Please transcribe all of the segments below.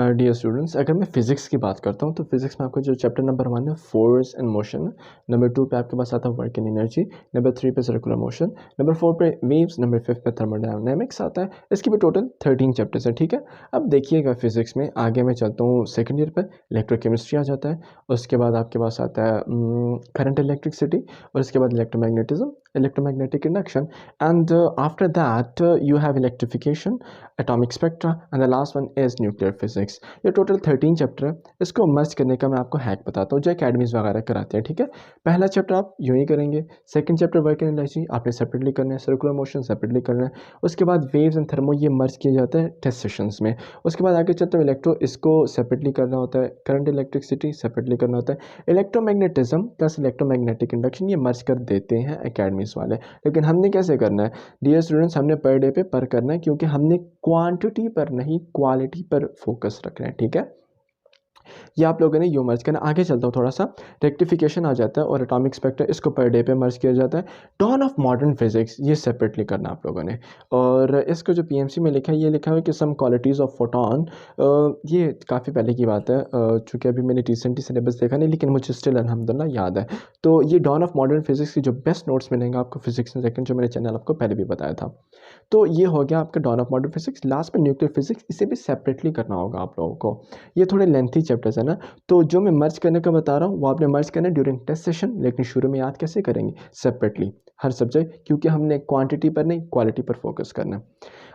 Dear students, अगर मैं physics की बात करता हूँ तो फिज़िक्स में आपका जो चैप्टर नंबर 1 है फोर्स एंड मोशन, नंबर 2 पे आपके पास आता है वर्क एंड एनर्जी, नंबर 3 पे सर्कुलर मोशन, नंबर 4 पे वेव्स, नंबर 5 पे थर्मोडायनामिक्स आता है। इसकी भी टोटल 13 चैप्टर्स हैं, ठीक है। अब देखिएगा फिज़िक्स में आगे मैं चलता हूँ सेकंड ईयर पर, इलेक्ट्रोकेमिस्ट्री आ जाता है। उसके बाद आपके पास आता है करंट इलेक्ट्रिसिटी, और उसके बाद electromagnetism, electromagnetic induction, and after that you have electrification, atomic spectra, and the last one is nuclear physics. ये टोटल 13 चैप्टर है। इसको मर्ज करने का मैं आपको हैक बताता हूँ जो अकेडमीज वगैरह कराते हैं, ठीक है। पहला चैप्टर आप यूँ ही करेंगे, second chapter work and energy आपने सेपरेटली करना है, सर्कुलर मोशन सेपरेटली करना है, उसके बाद वेव्स एंड थर्मो ये मर्ज किया जाता है टेस्ट सेशंस में। उसके बाद आगे चलते हुए इलेक्ट्रो, इसको सेपरेटली करना होता है, करंट इलेक्ट्रिसिटी सेपरेटली करना होता है, इलेक्ट्रोमैग्नेटिज्म प्लस इलेक्ट्रोमैग्नेटिक इंडक्शन ये मर्ज कर देते हैं अकेडमीज वाले। लेकिन हमने कैसे करना है डियर स्टूडेंट्स, हमने पर डे पे पर करना है, क्योंकि हमने क्वांटिटी पर नहीं क्वालिटी पर फोकस रखना है, ठीक है। ये आप लोगों ने यूँ मर्ज करना। आगे चलता हूँ थोड़ा सा, रेक्टिफिकेशन आ जाता है और एटॉमिक स्पेक्ट्रा इसको पर डे पे मर्ज किया जाता है। डॉन ऑफ मॉडर्न फिजिक्स ये सेपरेटली करना आप लोगों ने। और इसको जो पीएमसी में लिखा है, ये लिखा हुआ है कि सम क्वालिटीज़ ऑफ फोटॉन, ये काफ़ी पहले की बात है, चूँकि अभी मैंने रिसेंटली सिलेबस देखा नहीं, लेकिन मुझे स्टिल अल्हम्दुलिल्लाह याद है। तो ये डॉन ऑफ मॉडर्न फिजिक्स की जो बेस्ट नोट्स मिलेंगे आपको फिजिक्स इन सेकंड, जो मैंने चैनल आपको पहले भी बताया था। तो ये हो गया आपका dawn of modern physics. Last में न्यूक्लियर फिजिक्स, इसे भी सेपरेटली करना होगा आप लोगों को। ये थोड़े लेंथी चैप्टर्स है ना, तो जो मैं मर्ज करने का बता रहा हूँ वो आपने मर्ज करना है ड्यूरिंग टेस्ट सेशन, लेकिन शुरू में याद कैसे करेंगे, सेपरेटली हर सब्जेक्ट, क्योंकि हमने क्वांटिटी पर नहीं क्वालिटी पर फोकस करना है।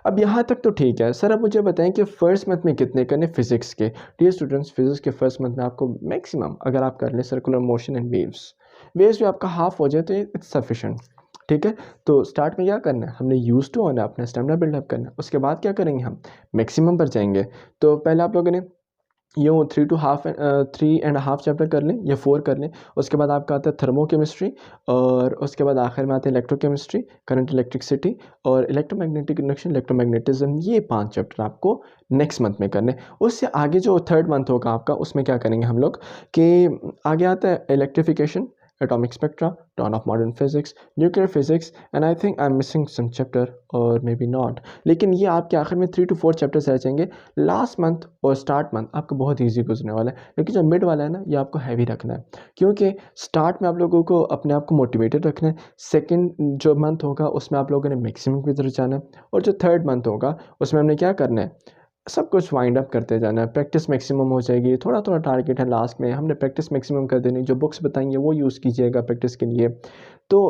अब यहाँ तक तो ठीक है सर। अब मुझे बताएं कि फर्स्ट मंथ में कितने करने फिजिक्स के। डियर स्टूडेंट्स, फिजिक्स के फर्स्ट मंथ में आपको मैक्सिमम अगर आप कर लें circular motion and waves, waves भी आपका हाफ हो जाए तो इट्स सफिशेंट, ठीक है। तो स्टार्ट में क्या करना है, हमने यूज टू होना है, अपना स्टेमिना बिल्डअप करना है। उसके बाद क्या करेंगे, हम मैक्सिमम पर जाएंगे। तो पहले आप लोगों ने यूँ 3.5 चैप्टर कर लें या 4 कर लें। उसके बाद आपका आता है थर्मोकेमिस्ट्री, और उसके बाद आखिर में आते हैं इलेक्ट्रोकेमिस्ट्री, करंट इलेक्ट्रिसिटी और इलेक्ट्रोमैग्नेटिक इंडक्शन, इलेक्ट्रोमैग्नेटिज्म। ये 5 चैप्टर आपको नेक्स्ट मंथ में करने। उससे आगे जो थर्ड मंथ होगा आपका, उसमें क्या करेंगे हम लोग कि आगे आता है electrification, atomic spectra, dawn of modern physics, nuclear physics, and I think I am missing some chapter और मे बी नॉट। लेकिन ये आपके आखिर में 3 to 4 चैप्टर्स रह जाएंगे। लास्ट मंथ और स्टार्ट मंथ आपको बहुत ईजी गुजरने वाला है, लेकिन जो मिड वाला है ना, ये आपको हैवी रखना है, क्योंकि स्टार्ट में आप लोगों को अपने आप को मोटिवेटेड रखना है। सेकंड जो मंथ होगा उसमें आप लोगों ने मैक्सिमम की तरफ जाना है, और जो थर्ड मंथ होगा उसमें हमने क्या करना है, सब कुछ वाइंड अप करते जाना है। प्रैक्टिस मैक्सिमम हो जाएगी, थोड़ा थोड़ा टारगेट है लास्ट में, हमने प्रैक्टिस मैक्सिमम कर देनी। जो बुक्स बताएंगे वो यूज़ कीजिएगा प्रैक्टिस के लिए। तो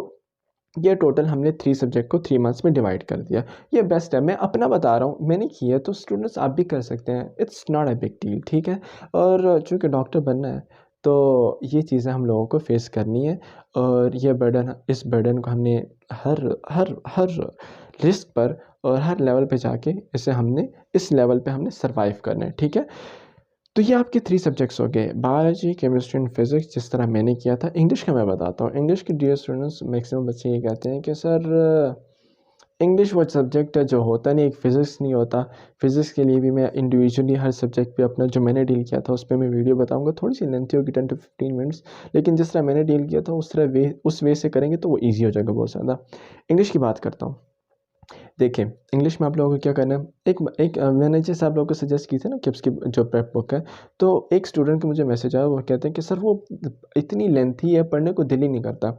ये टोटल हमने 3 सब्जेक्ट को 3 मंथ्स में डिवाइड कर दिया। ये बेस्ट है, मैं अपना बता रहा हूँ, मैंने किया, तो स्टूडेंट्स आप भी कर सकते हैं, it's not a big deal, ठीक है। और चूँकि डॉक्टर बनना है तो ये चीज़ें हम लोगों को फेस करनी है, और ये बर्डन, इस बर्डन को हमने हर हर हर रिस्क पर और हर लेवल पे जाके इसे हमने इस लेवल पे हमने सर्वाइव करना है, ठीक है। तो ये आपके 3 सब्जेक्ट्स हो गए, बायोलॉजी, केमिस्ट्री एंड फिजिक्स, जिस तरह मैंने किया था। इंग्लिश का मैं बताता हूँ। इंग्लिश के डियर स्टूडेंट्स, मैक्सिमम बच्चे ये कहते हैं कि सर इंग्लिश वो सब्जेक्ट है जो होता नहीं, एक फ़िज़िक्स नहीं होता। फ़िज़िक्स के लिए भी मैं इंडिविजुअली हर सब्जेक्ट पे अपना जो मैंने डील किया था उस पे मैं वीडियो बताऊँगा, थोड़ी सी लेंथी होगी 10 to 15 मिनट्स, लेकिन जिस तरह मैंने डील किया था उस वे से करेंगे तो वो ईजी हो जाएगा बहुत ज़्यादा। इंग्लिश की बात करता हूँ। देखिए, इंग्लिश में आप लोगों को क्या करना है, मैंने जैसे आप लोगों को सजेस्ट की थी ना कि उसकी जो प्रेप बुक है, तो एक स्टूडेंट का मुझे मैसेज आया, वो कहते हैं कि सर वो इतनी लेंथी है, पढ़ने को दिल ही नहीं करता।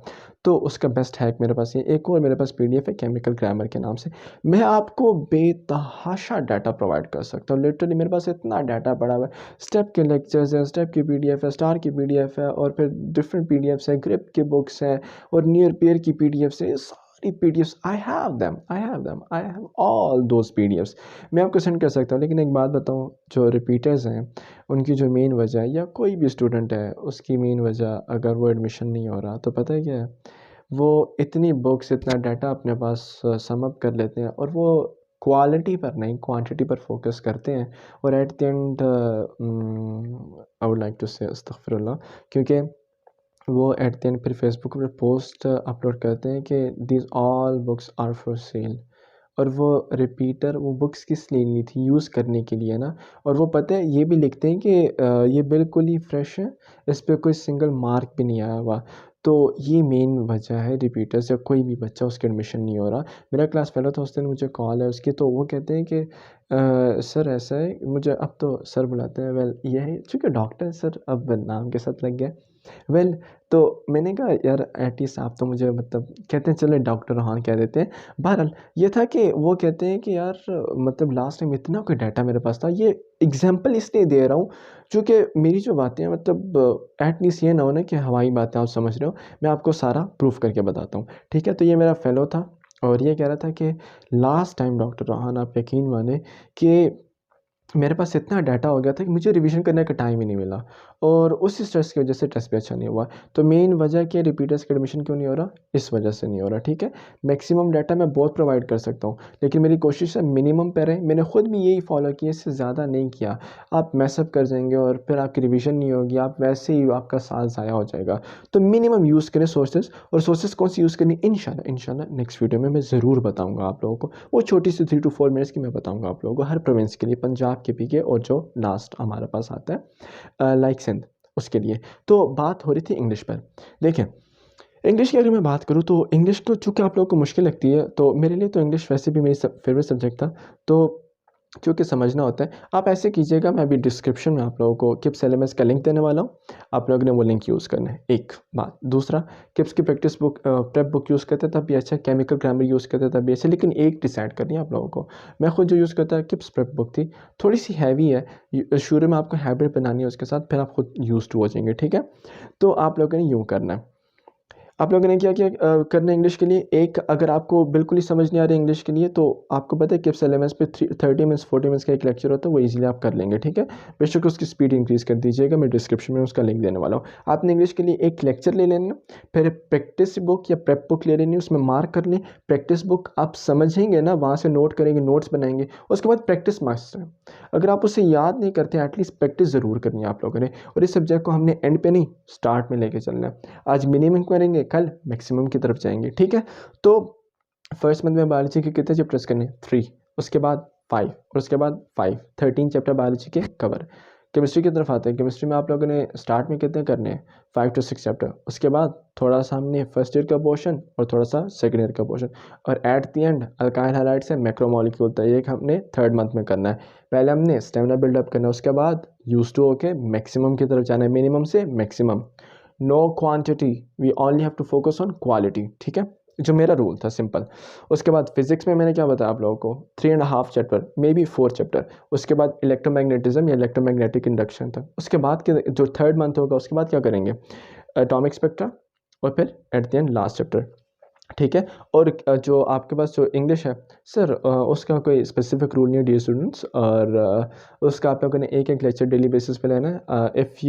तो उसका बेस्ट हैक मेरे पास ये, एक और मेरे पास पीडीएफ है केमिकल ग्रामर के नाम से। मैं आपको बेतहाशा डाटा प्रोवाइड कर सकता हूँ, लिटरली मेरे पास इतना डाटा पड़ा हुआ है। स्टेप के लेक्चर्स हैं, स्टेप की पीडीएफ है, स्टार की पीडीएफ है, और फिर डिफरेंट पीडीएफ्स हैं, ग्रिप की बुक्स हैं, और नियर पेयर की पीडीएफ्स हैं। सारी PDFs I have all those PDFs. मैं आपको सेंड कर सकता हूँ। लेकिन एक बात बताऊँ, जो रिपीटर्स हैं उनकी जो मेन वजह है, या कोई भी स्टूडेंट है उसकी मेन वजह, अगर वो एडमिशन नहीं हो रहा तो पता है क्या है, वो इतनी बुक्स इतना डाटा अपने पास सम अप कर लेते हैं, और वो क्वालिटी पर नहीं क्वांटिटी पर फोकस करते हैं। और at the end I would like to say अस्तगफिरुल्लाह, क्योंकि वो एट द एंड फिर फेसबुक पर पोस्ट अपलोड करते हैं कि these all books are for sale. और वो रिपीटर वो बुक्स किस लिए ली थी, यूज़ करने के लिए ना। और वो पता है ये भी लिखते हैं कि ये बिल्कुल ही फ्रेश है, इस पे कोई सिंगल मार्क भी नहीं आया हुआ। तो ये मेन वजह है रिपीटर्स, या कोई भी बच्चा उसके एडमिशन नहीं हो रहा। मेरा क्लास फेलो था, उस दिन मुझे कॉल है उसकी, तो वो कहते हैं कि सर ऐसा है, मुझे अब तो सर बुलाते हैं। वेल ये है चूँकि डॉक्टर सर अब नाम के साथ लग गया। वेल तो मैंने कहा यार एटलीस्ट आप तो मुझे मतलब कहते हैं चलो डॉक्टर रोहान कह देते हैं। बहरहाल ये था कि वो कहते हैं कि यार मतलब लास्ट टाइम इतना कोई डाटा मेरे पास था। ये एग्जांपल इसलिए दे रहा हूँ क्योंकि मेरी जो बातें हैं मतलब एटलीस्ट ये ना हो ना कि हवाई बातें आप समझ रहे हो, मैं आपको सारा प्रूफ करके बताता हूँ। ठीक है, तो ये मेरा फेलो था और ये कह रहा था कि लास्ट टाइम डॉक्टर रोहान आप यकीन माने कि मेरे पास इतना डाटा हो गया था कि मुझे रिवीजन करने का टाइम ही नहीं मिला, और उस स्ट्रेस की वजह से टेस्ट भी अच्छा नहीं हुआ। तो मेन वजह क्या है रिपीटर्स का एडमिशन क्यों नहीं हो रहा, इस वजह से नहीं हो रहा। ठीक है, मैक्सिमम डाटा मैं बहुत प्रोवाइड कर सकता हूँ, लेकिन मेरी कोशिश है मिनिमम पे रहे। मैंने खुद भी यही फॉलो किया, इससे ज़्यादा नहीं किया। आप मैसअप कर जाएंगे और फिर आपकी रिवीजन नहीं होगी, आप वैसे ही आपका साल ज़ाया हो जाएगा। तो मिनिमम यूज़ करें सोर्सेज, और सोर्सेज कौन सी यूज़ करनी इंशाल्लाह नेक्स्ट वीडियो में मैं ज़रूर बताऊँगा आप लोगों को। वो छोटी सी 3 to 4 मिनट्स की मैं बताऊँगा आप लोगों को हर प्रोविंस के लिए, पंजाब के भी के, और जो लास्ट हमारे पास आता है लाइक सिंध, उसके लिए। तो बात हो रही थी इंग्लिश पर। देखें इंग्लिश की अगर मैं बात करूँ तो इंग्लिश तो चूँकि आप लोगों को मुश्किल लगती है, तो मेरे लिए तो इंग्लिश वैसे भी मेरी फेवरेट सब्जेक्ट था। तो क्योंकि समझना होता है, आप ऐसे कीजिएगा, मैं अभी डिस्क्रिप्शन में आप लोगों को किप्स एलएमएस का लिंक देने वाला हूँ। आप लोगों ने वो लिंक यूज़ करना है, एक बात। दूसरा, किप्स की practice book prep book use करते तब भी अच्छा, केमिकल ग्रामर यूज़ करते तब भी अच्छा, लेकिन एक डिसाइड करनी है आप लोगों को। मैं खुद जो यूज़ करता किप्स प्रेप बुक थी, थोड़ी सी हैवी है, शुरू में आपको हैबिट बनानी है उसके साथ, फिर आप खुद यूज़ टू हो जाएंगे। ठीक है, तो आप लोगों ने यूँ करना है। आप लोगों ने क्या क्या करना है इंग्लिश के लिए। एक, अगर आपको बिल्कुल ही समझ नहीं आ रही इंग्लिश के लिए, तो आपको पता है किप्स एलएमएस पे 30 मिनट्स 40 मिनट्स का एक लेक्चर होता है, वो इजीली आप कर लेंगे। ठीक है, बेशक उसकी स्पीड इंक्रीज कर दीजिएगा, मैं डिस्क्रिप्शन में उसका लिंक देने वाला हूँ। आपने इंग्लिश के लिए एक लेक्चर ले लेना, फिर प्रैक्टिस बुक या प्रेप बुक ले लेनी, उसमें मार्क कर लें। प्रैक्टिस बुक आप समझेंगे ना, वहाँ से नोट करेंगे, नोट्स बनाएंगे। उसके बाद प्रैक्टिस मास्टर है, अगर आप उसे याद नहीं करते एटलीस्ट प्रैक्टिस ज़रूर करनी है आप लोगों ने। और इस सब्जेक्ट को हमने एंड पे नहीं, स्टार्ट में लेके चलना है। आज मिनिमम करेंगे, कल मैक्सिमम की तरफ जाएंगे। ठीक है, तो फर्स्ट मंथ में बायोलॉजी के कितने चैप्टर्स करने, 3, उसके बाद 5, और उसके बाद 5, 13 चैप्टर बायोलॉजी के कवर। केमिस्ट्री की तरफ आते हैं, केमिस्ट्री में आप लोगों ने स्टार्ट में कितने करने हैं, 5 to 6 चैप्टर। उसके बाद थोड़ा सा हमने फर्स्ट ईयर का पोर्शन और थोड़ा सा सेकेंड ईयर का पोर्शन, और at the and alkyl highlights है, मैक्रोमोलिक्यूल तो एक हमने थर्ड मंथ में करना है। पहले हमने स्टेमिना बिल्डअप करना है, उसके बाद यूज टू होके मैक्सिमम की तरफ जाना है, मिनिमम से maximum. No quantity, we only have to focus on quality. ठीक है, जो मेरा रूल था सिंपल। उसके बाद फिजिक्स में मैंने क्या बताया आप लोगों को, 3.5 चैप्टर, मे बी 4 चैप्टर। उसके बाद इलेक्ट्रोमैग्नेटिज्म या इलेक्ट्रोमैग्नेटिक इंडक्शन था। उसके बाद के जो थर्ड मंथ होगा उसके बाद क्या करेंगे, एटॉमिक स्पेक्ट्रा, और फिर eight the and last chapter. ठीक है, और जो आपके पास जो इंग्लिश है सर, उसका कोई स्पेसिफिक रूल नहीं है डियर स्टूडेंट्स, और उसका आप लोगों ने एक एक लेक्चर डेली बेसिस पे लेना है। If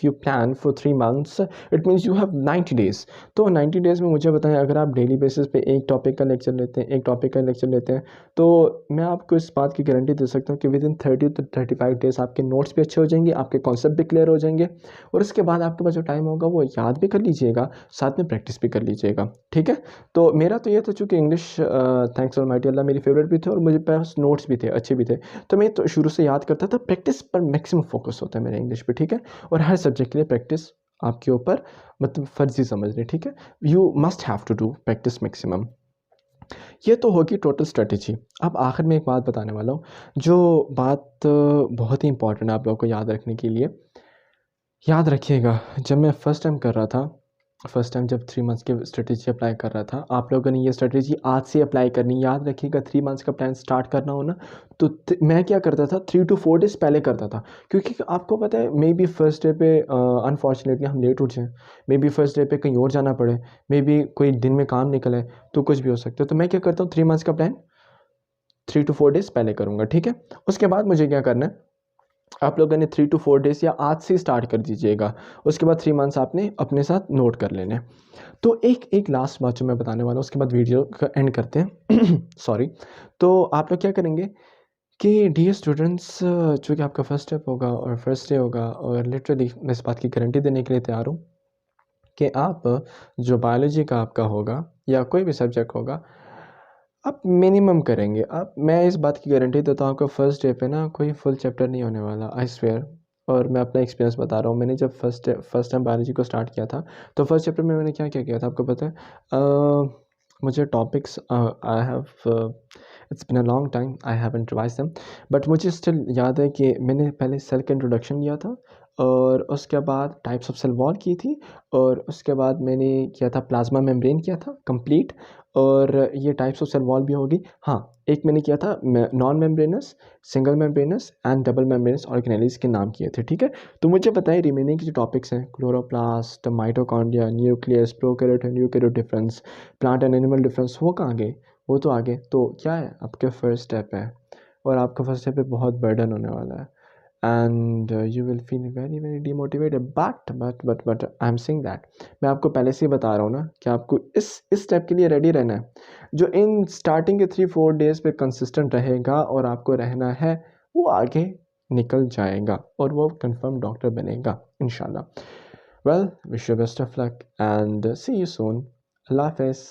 you plan for 3 months, it means you have 90 days. तो 90 डेज़ में मुझे बताएं, अगर आप डेली बेसिस पे एक टॉपिक का लेक्चर लेते हैं, एक टॉपिक का लेक्चर लेते हैं, तो मैं आपको इस बात की गारंटी दे सकता हूँ कि विद इन 30 to 35 डेज़ आपके नोट्स भी अच्छे हो जाएंगे, आपके कॉन्सेप्ट भी क्लियर हो जाएंगे, और उसके बाद आपके पास जो टाइम होगा वो याद भी कर लीजिएगा, साथ में प्रैक्टिस भी कर लीजिएगा। ठीक है, तो मेरा तो ये था, चूँकि इंग्लिश थैंक्स ऑलमाइटी अल्लाह मेरी फेवरेट भी थे, और मुझे पास नोट्स भी थे, अच्छे भी थे, तो मैं तो शुरू से याद करता था। प्रैक्टिस पर मैक्सिमम फोकस होता है मेरा इंग्लिश पे। ठीक है, और हर सब्जेक्ट के लिए प्रैक्टिस आपके ऊपर मतलब फ़र्ज़ी समझ लें। ठीक है, you must have to do practice maximum. ये तो होगी टोटल स्ट्रेटेजी। अब आखिर में एक बात बताने वाला हूँ, जो बात बहुत ही इंपॉर्टेंट है आप लोगों को याद रखने के लिए। याद रखिएगा, जब मैं फ़र्स्ट टाइम कर रहा था, फर्स्ट टाइम जब 3 मंथ्स की स्ट्रेटेजी अप्लाई कर रहा था, आप लोगों ने ये स्ट्रेटेजी आज से अप्लाई करनी। याद रखिएगा, 3 मंथ्स का प्लान स्टार्ट करना हो ना, तो मैं क्या करता था, 3 to 4 डेज़ पहले करता था। क्योंकि आपको पता है मे बी फर्स्ट डे पे अनफॉर्चुनेटली हम लेट उठ जाएँ, मे बी फर्स्ट डे पे कहीं और जाना पड़े, मे बी कोई दिन में काम निकल आए, तो कुछ भी हो सकता है। तो मैं क्या करता हूँ, 3 मंथ्स का प्लान 3 to 4 डेज़ पहले करूँगा। ठीक है, उसके बाद मुझे क्या करना है, आप लोगों ने 3 to 4 डेज़ या आज से स्टार्ट कर दीजिएगा। उसके बाद 3 मंथ्स आपने अपने साथ नोट कर लेने हैं। तो एक लास्ट बात जो मैं बताने वाला हूँ, उसके बाद वीडियो का एंड करते हैं। सॉरी। तो आप लोग क्या करेंगे कि डियर स्टूडेंट्स, चूँकि आपका फर्स्ट स्टेप होगा और फर्स्ट डे होगा, और लिटरली मैं इस बात की गारंटी देने के लिए तैयार हूँ कि आप जो बायोलॉजी का आपका होगा या कोई भी सब्जेक्ट होगा, आप मिनिमम करेंगे। आप, मैं इस बात की गारंटी देता हूँ, आपका फर्स्ट डे पे ना कोई फुल चैप्टर नहीं होने वाला, आई स्वेयर। और मैं अपना एक्सपीरियंस बता रहा हूँ। मैंने जब फर्स्ट टाइम बायोलॉजी को स्टार्ट किया था, तो फर्स्ट चैप्टर में मैंने क्या क्या किया था आपको पता है? मुझे topics I have it's been a long time I haven't revise them, but मुझे स्टिल याद है कि मैंने पहले सेल का इंट्रोडक्शन लिया था, और उसके बाद टाइप्स ऑफ सेल वॉल की थी, और उसके बाद मैंने किया था प्लाज्मा मेम्ब्रेन किया था कंप्लीट, और ये टाइप्स ऑफ सेल वॉल भी होगी। हाँ, एक मैंने किया था non membranes, single membranes and double membranous organelles के नाम किए थे, ठीक है। तो मुझे बताइए रिमेनिंग के जो टॉपिक्स हैं, chloroplast, mitochondria, nucleus, prokaryote and eukaryote difference, plant and animal difference, वो कहाँ गए? वो तो आगे। तो क्या है, आपके फर्स्ट स्टेप है, और आपका फर्स्ट स्टेप पे बहुत बर्डन होने वाला है, and you will feel very very demotivated, but I am saying that, मैं आपको पहले से ही बता रहा हूँ ना कि आपको इस स्टेप के लिए रेडी रहना है। जो इन स्टार्टिंग के 3-4 डेज पे कंसिस्टेंट रहेगा और आपको रहना है, वो आगे निकल जाएगा और वो कंफर्म डॉक्टर बनेगा इंशाल्लाह। Well, wish you best of luck and see you soon. अल्लाह हाफिज़।